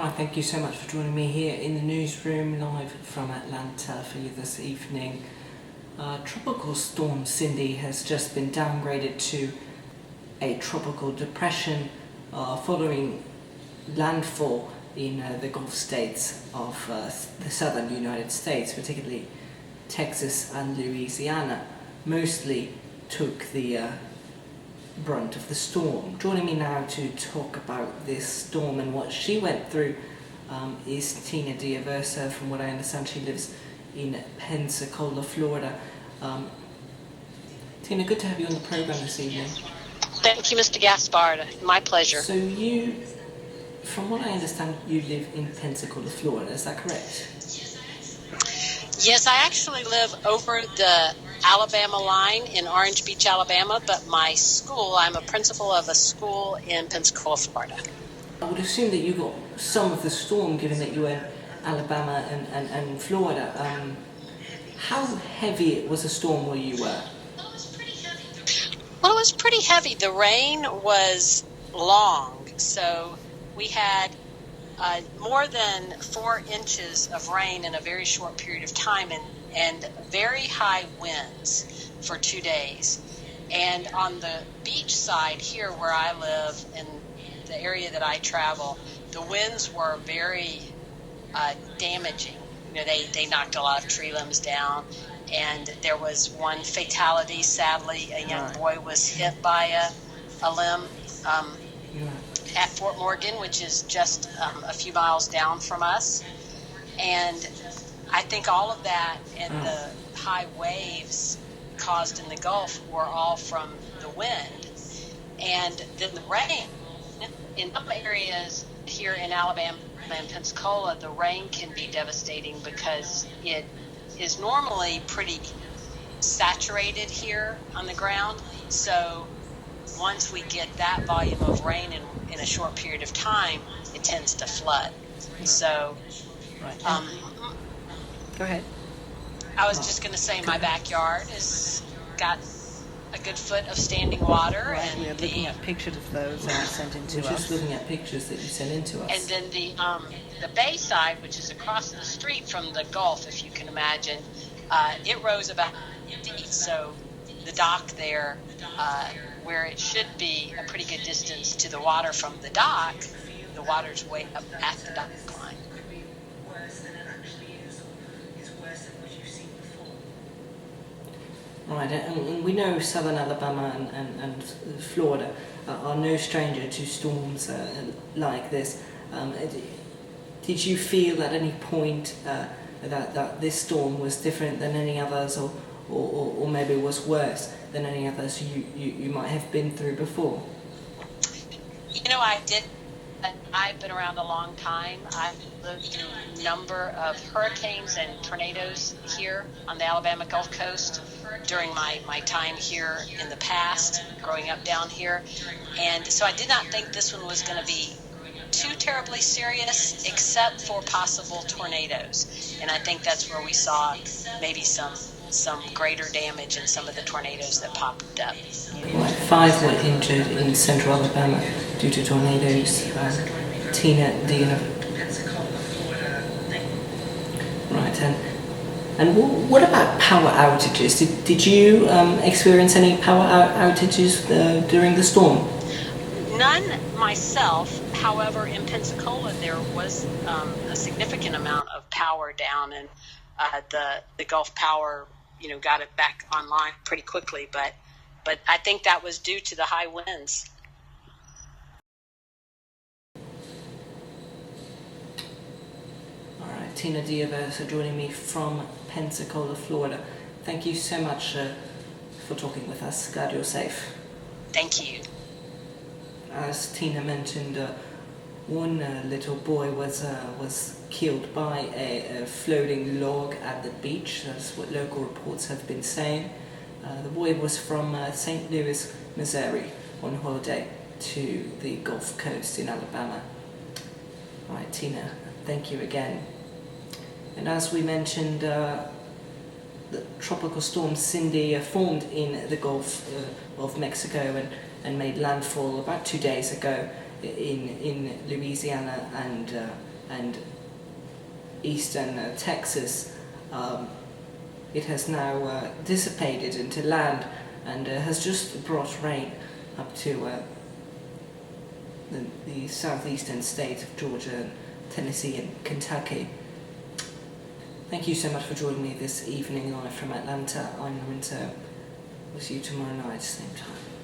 Hi, thank you so much for joining me here in the newsroom live from Atlanta for you this evening. Tropical Storm Cindy has just been downgraded to a tropical depression following landfall in the Gulf states of the southern United States, particularly Texas and Louisiana, mostly took the brunt of the storm. Joining me now to talk about this storm and what she went through is Tina D'Aversa. From what I understand, she lives in Pensacola, Florida. Tina, good to have you on the program this evening. Thank you, Mr. Gaspard. My pleasure. So you, from what I understand, you live in Pensacola, Florida. Is that correct? Yes, I actually live over the Alabama line in Orange Beach, Alabama, but my school, I'm a principal of a school in Pensacola, Florida. I would assume that you got some of the storm, given that you were in Alabama and Florida. How heavy was the storm where you were? Well, it was pretty heavy. The rain was long, so we had more than 4 inches of rain in a very short period of time, and very high winds for 2 days. And on the beach side here where I live, in the area that I travel, the winds were very damaging. You know, they knocked a lot of tree limbs down, and there was one fatality. Sadly, a young boy was hit by a limb at Fort Morgan, which is just a few miles down from us. And I think all of that and the high waves caused in the Gulf were all from the wind. And then the rain, in some areas here in Alabama and Pensacola, the rain can be devastating because it is normally pretty saturated here on the ground. So once we get that volume of rain in a short period of time, it tends to flood. So, go ahead. I was just going to say my backyard has got a good foot of standing water. Right, And we're looking at pictures of those that you sent in to us. We're just looking at pictures that you sent in to us. And then the bay side, which is across the street from the Gulf, if you can imagine, it rose about 50 feet. So the dock there, where it should be a pretty good distance to the water from the dock, the water's way up at the dock line. Right, and we know southern Alabama and Florida are no stranger to storms like this. Did you feel at any point that this storm was different than any others, or maybe was worse than any others you might have been through before? You know, I've been around a long time. I've lived through a number of hurricanes and tornadoes here on the Alabama Gulf Coast during my time here in the past, growing up down here. And so I did not think this one was going to be too terribly serious, except for possible tornadoes. And I think that's where we saw maybe some greater damage in some of the tornadoes that popped up. 5 were injured in central Alabama due to tornadoes. Tina, do you know? Right, and what about power outages? Did you experience any power outages during the storm? None myself. However, in Pensacola there was a significant amount of power down, and the Gulf Power, got it back online pretty quickly. But I think that was due to the high winds. All right, Tina D'Aversa joining me from Pensacola, Florida. Thank you so much for talking with us. Glad you're safe. Thank you. As Tina mentioned, one little boy was killed by a floating log at the beach. That's what local reports have been saying. The boy was from St. Louis, Missouri, on holiday to the Gulf Coast in Alabama. All right, Tina, thank you again. And as we mentioned, the tropical storm Cindy formed in the Gulf of Mexico and made landfall about 2 days ago in Louisiana and and eastern Texas. It has now dissipated into land and has just brought rain up to the southeastern states of Georgia, and Tennessee and Kentucky. Thank you so much for joining me this evening live from Atlanta. I'm Lorenzo. We'll see you tomorrow night, same time.